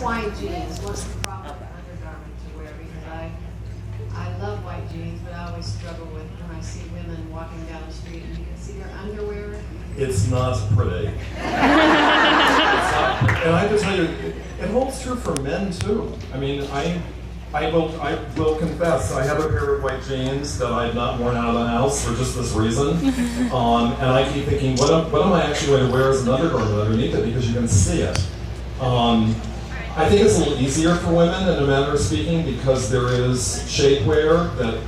white jeans, what's the proper undergarment to wear? Because I love white jeans, but I always struggle with when I see women walking down the street and you can see their underwear. It's not pretty. And I have to tell you, it holds true for men too. I mean, I will confess, I have a pair of white jeans that I have not worn out of the house for just this reason. And I keep thinking, what am I actually going to wear as an undergarment underneath it, because you can see it. I think it's a little easier for women, in a manner of speaking, because there is shapewear that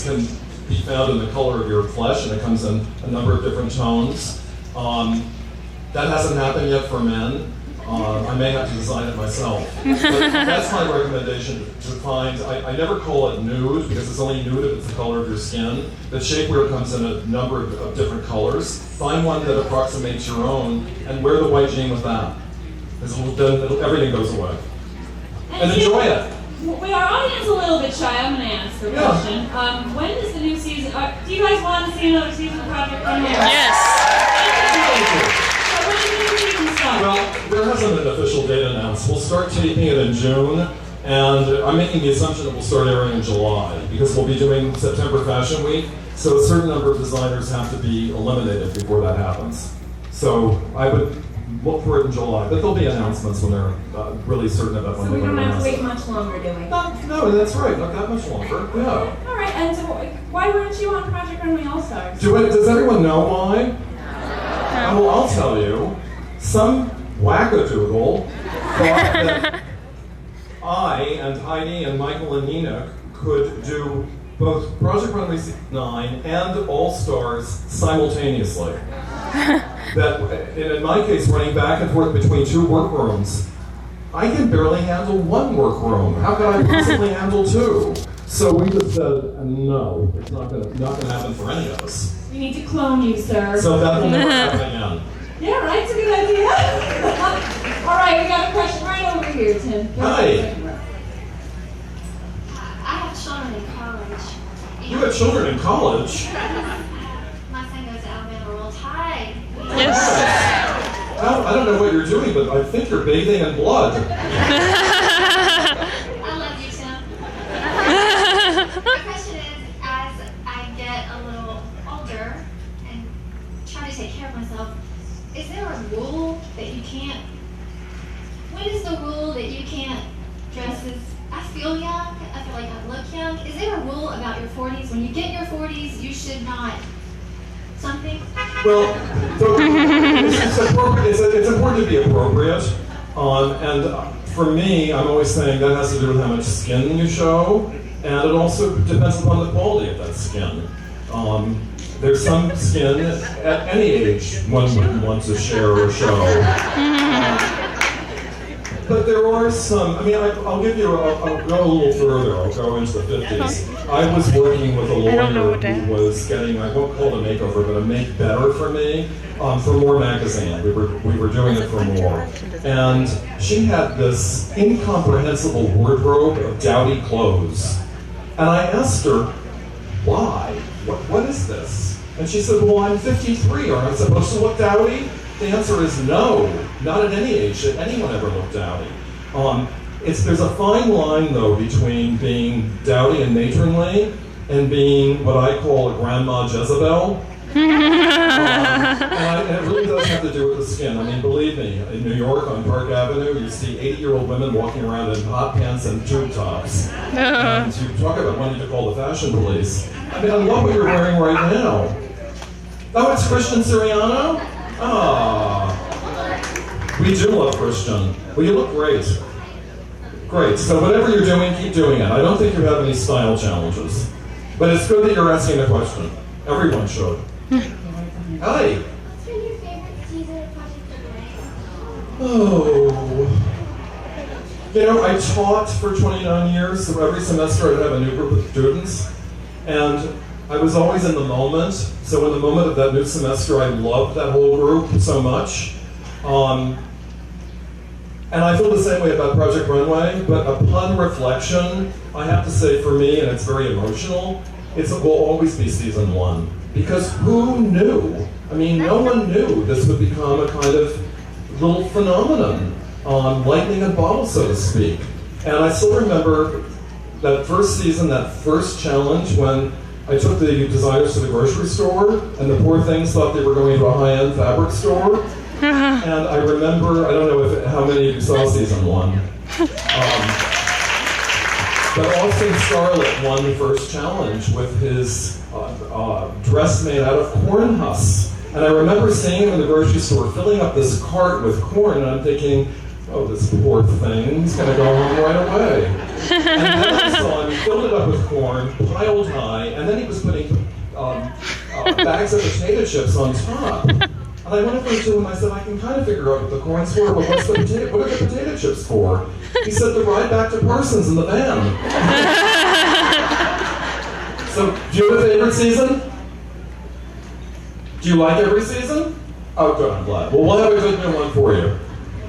can be found in the color of your flesh, and it comes in a number of different tones. That hasn't happened yet for men. I may have to design it myself. But that's my recommendation, to find, I never call it nude, because it's only nude if it's the color of your skin. But shapewear comes in a number of different colors. Find one that approximates your own, and wear the white jean with that. Because everything goes away. And enjoy it. With our audience a little bit shy, I'm going to ask a question. When is the new season? Do you guys want to see another season of Project Gunn? Yes. So when does the new season start? Well, there hasn't an official date announced. We'll start taping it in June, and I'm making the assumption that we'll start airing in July, because we'll be doing September Fashion Week, so a certain number of designers have to be eliminated before that happens. So I would look for it in July, but there'll be announcements when they're really certain about when So they're we going don't to have to announce wait much longer, do we? No, that's right, not that much longer, yeah. All right, and so why weren't you on Project Runway All-Stars? Does everyone know why? Well, I'll tell you. Some wackadoodle thought that I and Heidi and Michael and Nina could do both Project Runway 9 and All-Stars simultaneously. That, in my case, running back and forth between two workrooms, I can barely handle one workroom. How can I possibly handle two? So we just said, no, it's not going to happen for any of us. We need to clone you, sir. So that will never happen again. Yeah, right? It's a good idea. All right, we got a question right over here, Tim. Hi. I have children in college. You have children in college? My son goes to Alabama Roll Tide. Yes. I don't know what you're doing, but I think you're bathing in blood. I love you, Tim. My question is, as I get a little older and try to take care of myself, is there a rule that you can't, what is the rule that you can't dress as, I feel young, I feel like I look young. Is there a rule about your 40s? When you get your 40s, you should not something? Well, it's important to be appropriate. And for me, I'm always saying that has to do with how much skin you show, and it also depends upon the quality of that skin. There's some skin at any age one wouldn't want to share or show. But there are some, I mean, I'll give you, I'll go a little further, I'll go into the 50s. I was working with a lawyer who was getting, I won't call it a makeover, but a make better for me, for More magazine. We were doing it for More. And she had this incomprehensible wardrobe of dowdy clothes. And I asked her, why? What is this? And she said, well, I'm 53, aren't I supposed to look dowdy? The answer is no, not at any age should anyone ever look dowdy. There's a fine line, though, between being dowdy and matronly and being what I call a grandma Jezebel. And it really does have to do with the skin. I mean, believe me, in New York on Park Avenue, you see 80-year-old women walking around in hot pants and tube tops. And you talk about wanting to call the fashion police. I mean, I love what you're wearing right now. Oh, it's Christian Siriano? Ah, we do love Christian. Well, you look great. Great, so whatever you're doing, keep doing it. I don't think you have any style challenges. But it's good that you're asking the question. Everyone should. Hi. What's your new favorite season of Project Runway? Oh. You know, I taught for 29 years, so every semester I'd have a new group of students. And I was always in the moment, so in the moment of that new semester, I loved that whole group so much. And I feel the same way about Project Runway, but upon reflection, I have to say for me, and it's very emotional, it will always be season 1. Because who knew? I mean, no one knew this would become a kind of little phenomenon. lightning in a bottle, so to speak. And I still remember that first season, that first challenge, when I took the designers to the grocery store, and the poor things thought they were going to a high-end fabric store. And I remember, I don't know how many of you saw season 1, but Austin Scarlett won the first challenge with his dress made out of corn husks. And I remember seeing him in the grocery store filling up this cart with corn, and I'm thinking, oh, this poor thing, he's going to go home right away. And then I saw him, he filled it up with corn, piled high, and then he was putting bags of potato chips on top. And I went over to him and I said, I can kind of figure out what the corn's for, but what are the potato chips for? He said, to ride back to Parsons in the van. So, do you have a favorite season? Do you like every season? Oh, good, I'm glad. Well, we'll have a good new one for you.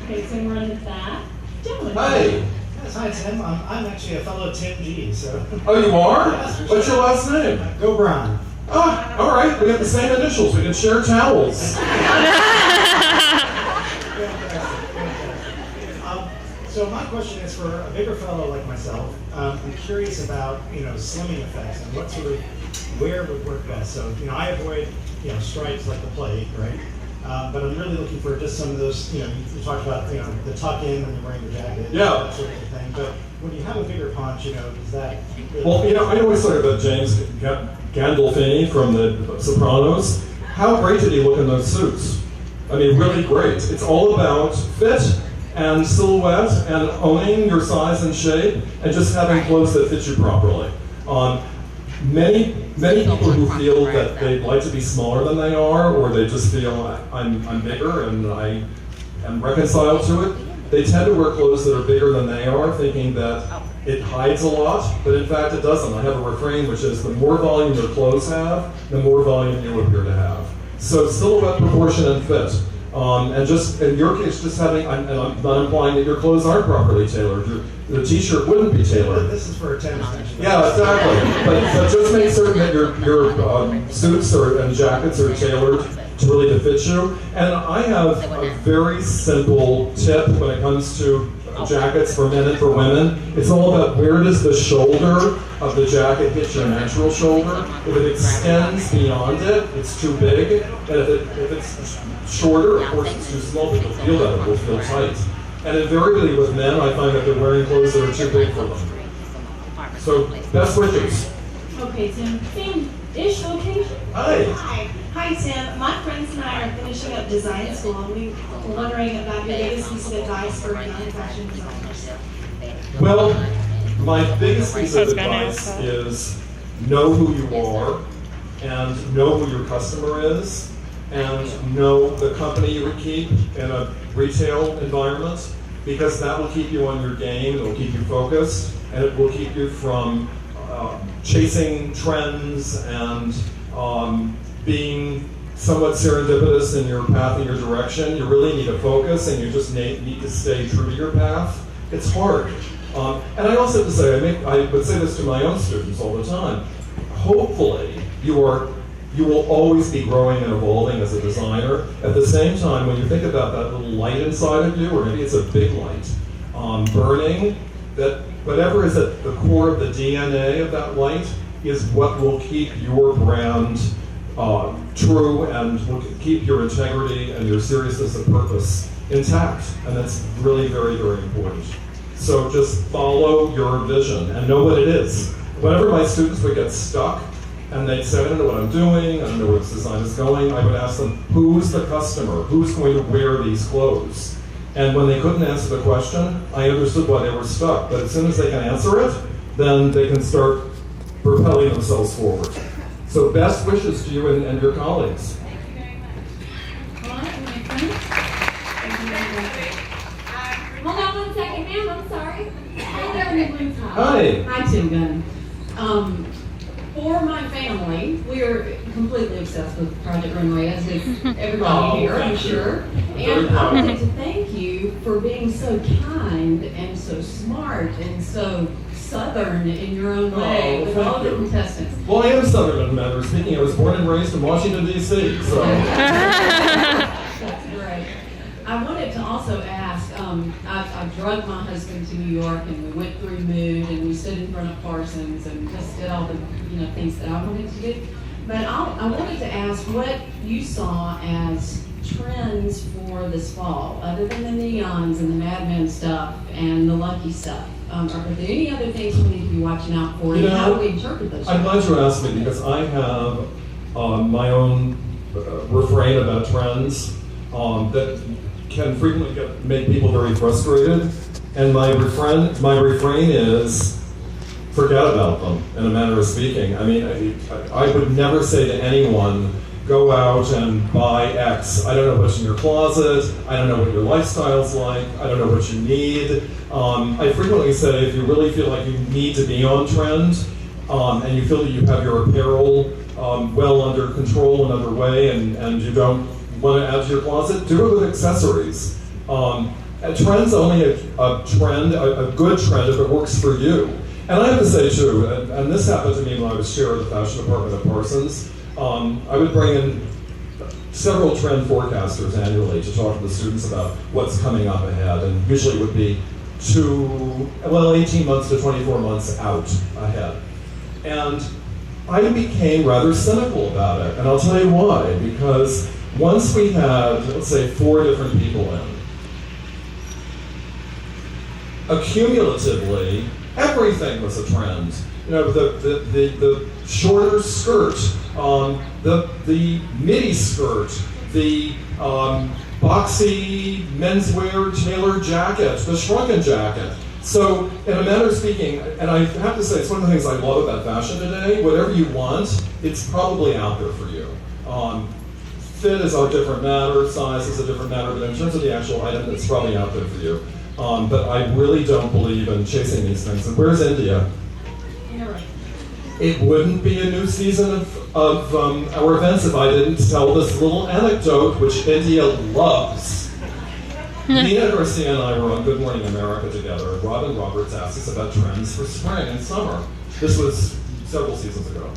Okay, so we're on that. Gentlemen. Hey. Yes, hi Tim. I'm actually a fellow Tim G. So. Oh, you are? Yes, What's your last name? Go Brown. Ah, all right. We have the same initials. We can share towels. So my question is for a bigger fellow like myself. I'm curious about slimming effects and what sort of wear would work best. So I avoid stripes like the plague, right? But I'm really looking for just some of those. You talked about the tuck in when you're wearing the jacket, Yeah, that sort of thing. But when you have a bigger punch, is that really well, I always talk about James Gandolfini from The Sopranos. How great did he look in those suits? I mean, really great. It's all about fit and silhouette and owning your size and shape and just having clothes that fit you properly. Many people who feel that they'd like to be smaller than they are, or they just feel I'm bigger and I am reconciled to it, they tend to wear clothes that are bigger than they are, thinking that it hides a lot, but in fact it doesn't. I have a refrain which is the more volume your clothes have, the more volume you appear to have. So silhouette, proportion, and fit. And just in your case, just having, and I'm not implying that your clothes aren't properly tailored. The t-shirt wouldn't be tailored. This is for a tennis match. Yeah, exactly. But just make certain that your suits and jackets are tailored to really fit you. And I have a very simple tip when it comes to jackets for men and for women. It's all about where does the shoulder of the jacket hit your natural shoulder. If it extends beyond it, it's too big. And if it's shorter, of course it's too small, but you'll feel that, it will feel tight. And invariably with men, I find that they're wearing clothes that are too big for them. So, best wishes. Okay, Tim. Same-ish location. Hi. Hi, Tim. My friends and I are finishing up design school, and we were wondering about your biggest piece of advice for young fashion designers. Well, my biggest piece of advice is know who you are, and know who your customer is, and know the company you would keep in a retail environment, because that will keep you on your game, it will keep you focused, and it will keep you from chasing trends and being somewhat serendipitous in your path and your direction. You really need to focus, and you just need to stay true to your path. It's hard. And I also have to say, I would say this to my own students all the time, hopefully you will always be growing and evolving as a designer. At the same time, when you think about that little light inside of you, or maybe it's a big light, burning, that whatever is at the core of the DNA of that light is what will keep your brand true and will keep your integrity and your seriousness of purpose intact. And that's really very, very important. So just follow your vision and know what it is. Whenever my students would get stuck, and they'd say, I don't know what I'm doing, I don't know where this design is going, I would ask them, who's the customer? Who's going to wear these clothes? And when they couldn't answer the question, I understood why they were stuck. But as soon as they can answer it, then they can start propelling themselves forward. So best wishes to you and your colleagues. Thank you very much. All right, my friends. Thank you very much. Hold on 1 second, ma'am. I'm sorry. Right there in the blue top. Hi. Hi, Tim Gunn. For my family, we are completely obsessed with Project Runway, as is everybody here, I'm sure. And I wanted to thank you for being so kind and so smart and so Southern in your own way with all the contestants. Well, I am Southern, matter of speaking. I was born and raised in Washington, D.C., so. That's great. I wanted to also ask, I drugged my husband to New York, and we went through Mood, and we stood in front of Parsons, and just did all the things that I wanted to do. But I wanted to ask what you saw as trends for this fall, other than the neons and the Mad Men stuff and the Lucky stuff. Are there any other things we need to be watching out for, and how do we interpret those? I'm glad you asked me, because I have my own refrain about trends that can frequently make people very frustrated. And my refrain is, forget about them, in a manner of speaking. I mean, I would never say to anyone, go out and buy X. I don't know what's in your closet. I don't know what your lifestyle's like. I don't know what you need. I frequently say, if you really feel like you need to be on trend, and you feel that you have your apparel well under control and underway, and you don't want to add to your closet, do it with accessories. A trend's only a trend, a good trend, if it works for you. And I have to say too, and this happened to me when I was chair of the fashion department at Parsons, I would bring in several trend forecasters annually to talk to the students about what's coming up ahead, and usually it would be 18 months to 24 months out ahead. And I became rather cynical about it, and I'll tell you why. Because once we had, let's say, 4 different people in, accumulatively, everything was a trend. The shorter skirt, the midi skirt, the boxy menswear tailored jacket, the shrunken jacket. So, in a manner of speaking, and I have to say, it's one of the things I love about fashion today. Whatever you want, it's probably out there for you. Fit is a different matter, size is a different matter, but in terms of the actual item, it's probably out there for you. But I really don't believe in chasing these things. And where's India? It wouldn't be a new season of our events if I didn't tell this little anecdote, which India loves. Nina Garcia and I were on Good Morning America together, and Robin Roberts asked us about trends for spring and summer. This was several seasons ago.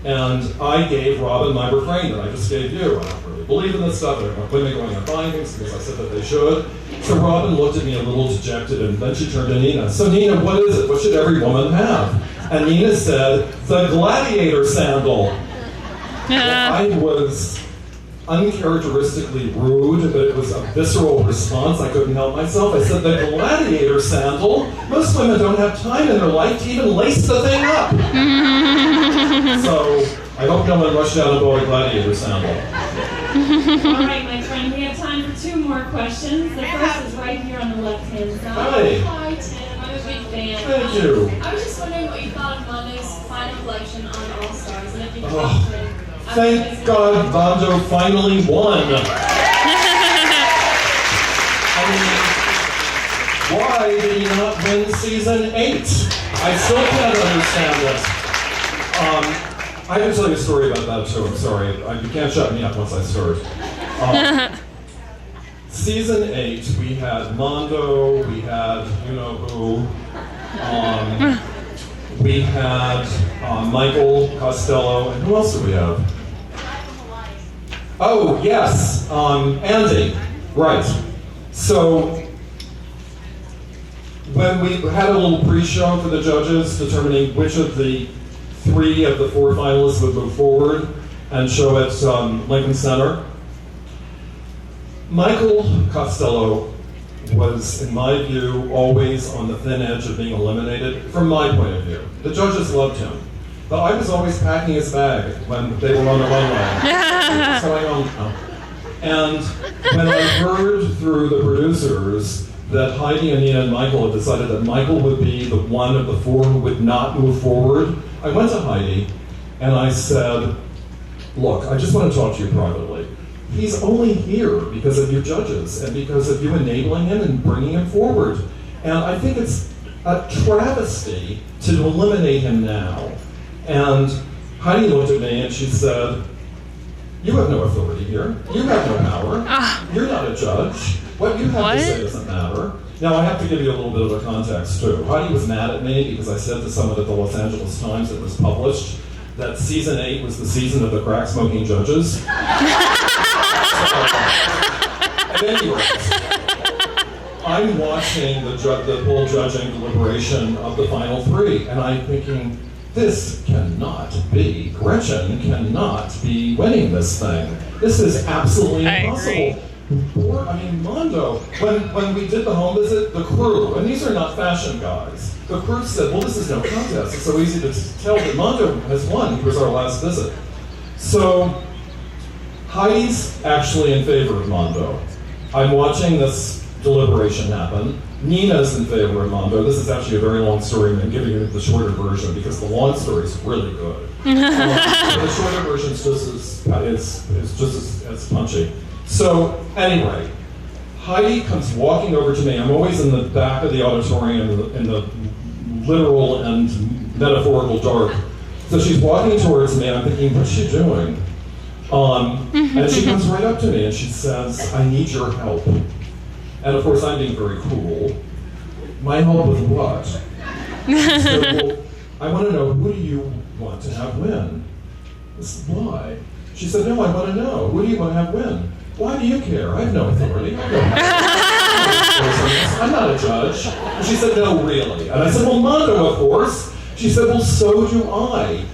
And I gave Robin my refrain that I just gave you. I don't really believe in this stuff. I don't want women going and buying things because I said that they should. So Robin looked at me a little dejected, and then she turned to Nina. So Nina, what is it? What should every woman have? And Nina said, the gladiator sandal. Well, I was uncharacteristically rude, but it was a visceral response. I couldn't help myself. I said, the gladiator sandal? Most women don't have time in their life to even lace the thing up. So I hope no one rushed out and bought a gladiator sandal. All right, my friend, we have time for 2 more questions. The first is right here on the left-hand side. Hi, Tim. I'm a big fan. Thank you. I was just wondering what you thought of Mondo's final collection on All Stars, and if you Oh, talked to him. Thank God Mondo finally won. I mean, why did he not win season 8? I still can't understand this. I can tell you a story about that too, I'm sorry. You can't shut me up once I start. Season 8, we had Mondo, we had you-know-who, we had Michael Costello, and who else did we have? Oh, yes, Andy, right. So, when we had a little pre-show for the judges determining which of the 3 of the 4 finalists would move forward and show at Lincoln Center, Michael Costello was, in my view, always on the thin edge of being eliminated, from my point of view. The judges loved him, but I was always packing his bag when they were on the runway. So I don't know. And when I heard through the producers that Heidi and Nina and Michael had decided that Michael would be the one of the 4 who would not move forward, I went to Heidi and I said, look, I just want to talk to you privately. He's only here because of your judges and because of you enabling him and bringing him forward. And I think it's a travesty to eliminate him now. And Heidi looked at me and she said, you have no authority here. You have no power. You're not a judge. What you have to say doesn't matter. Now, I have to give you a little bit of a context, too. Heidi was mad at me because I said to someone at the Los Angeles Times that was published that season 8 was the season of the crack-smoking judges. At any rate, I'm watching the whole judging deliberation of the final three, and I'm thinking, this cannot be. Gretchen cannot be winning this thing. This is absolutely impossible. Mondo, when we did the home visit, the crew, and these are not fashion guys, the crew said, well, this is no contest. It's so easy to tell that Mondo has won. He was our last visit. So Heidi's actually in favor of Mondo. I'm watching this deliberation happen. Nina's in favor of Mondo. This is actually a very long story, and I'm giving you the shorter version because the long story is really good. The shorter version is just as punchy. So anyway, Heidi comes walking over to me. I'm always in the back of the auditorium in the literal and metaphorical dark. So she's walking towards me, and I'm thinking, what's she doing? And she comes right up to me and she says, I need your help. And of course, I'm being very cool. My help with what? She said, well, I want to know, who do you want to have win? I said, why? She said, no, I want to know. Who do you want to have win? Why do you care? I have no authority. I'm not a judge. And she said, no, really. And I said, well, Mondo, of course. She said, well, so do I.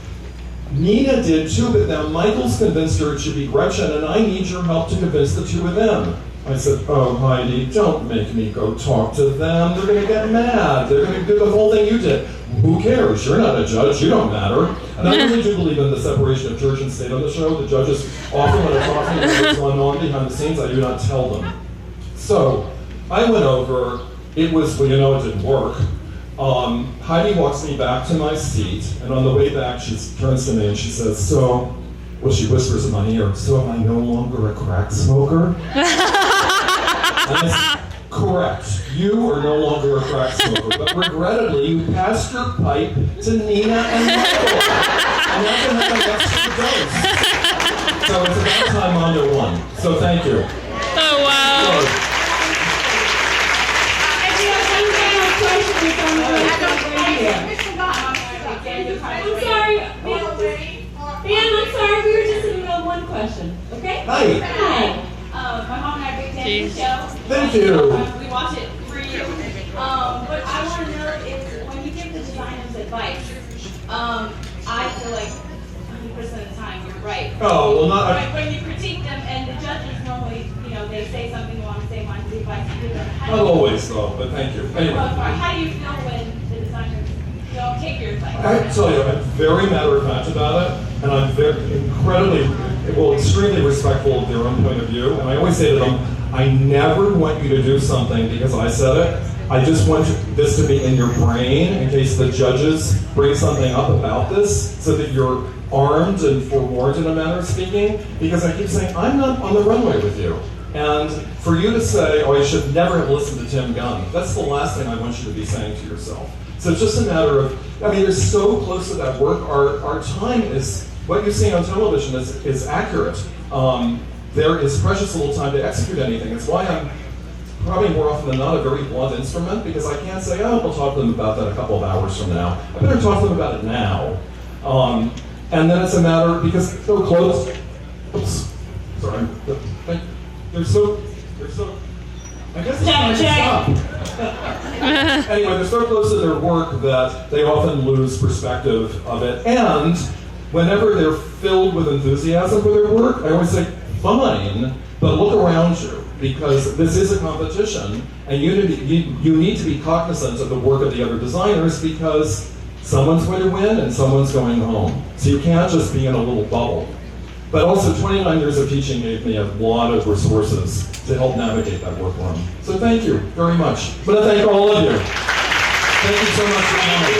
Nina did too, but now Michael's convinced her it should be Gretchen, and I need your help to convince the two of them. I said, oh, Heidi, don't make me go talk to them. They're going to get mad. They're going to do the whole thing you did. Who cares? You're not a judge. You don't matter. And I really do believe in the separation of church and state on the show. The judges often, when I talk to them what's going on behind the scenes, I do not tell them. So I went over. It was, well, it didn't work. Heidi walks me back to my seat, and on the way back, she turns to me and she says, so, well, she whispers in my ear, so am I no longer a crack smoker? And I said, correct. You are no longer a crack smoker, but regrettably, you passed your pipe to Nina and Michael. And that's going to have an extra dose. So it's about time Mondo won. So thank you. Oh, wow. So, I'm sorry, Ben, I'm sorry, we were just in the middle of one question, okay? Hi. Hi. My mom and I are big fans of the show. Thank you. We watch it for you. What I want to know is when you give the designers advice, I feel like 100% of the time you're right. Oh, well, not... Right, when you critique them and the judges normally, they say something along the same lines of the advice you give them. Not always, though, but thank you. Anyway. How do you feel when the designers don't take your advice? I tell you, I'm very matter-of-fact about it, and I'm extremely respectful of their own point of view, and I always say to them, I never want you to do something because I said it. I just want this to be in your brain in case the judges bring something up about this so that you're armed and forewarned in a manner of speaking, because I keep saying, I'm not on the runway with you. And for you to say, oh, I should never have listened to Tim Gunn, that's the last thing I want you to be saying to yourself. So it's just a matter of, you're so close to that work. Our time is, what you see on television is accurate. There is precious little time to execute anything. It's why I'm probably more often than not a very blunt instrument, because I can't say, oh, we'll talk to them about that a couple of hours from now. I better talk to them about it now. And then it's a matter, because they're close. Oops, sorry. They're so, I guess it's time to stop. Anyway, they're so close to their work that they often lose perspective of it. And whenever they're filled with enthusiasm for their work, I always say, fine, but look around you, because this is a competition, and you need to be cognizant of the work of the other designers, because someone's going to win and someone's going home. So you can't just be in a little bubble. But also, 29 years of teaching gave me a lot of resources to help navigate that workroom. So thank you very much. I'm going to thank all of you. Thank you so much for coming.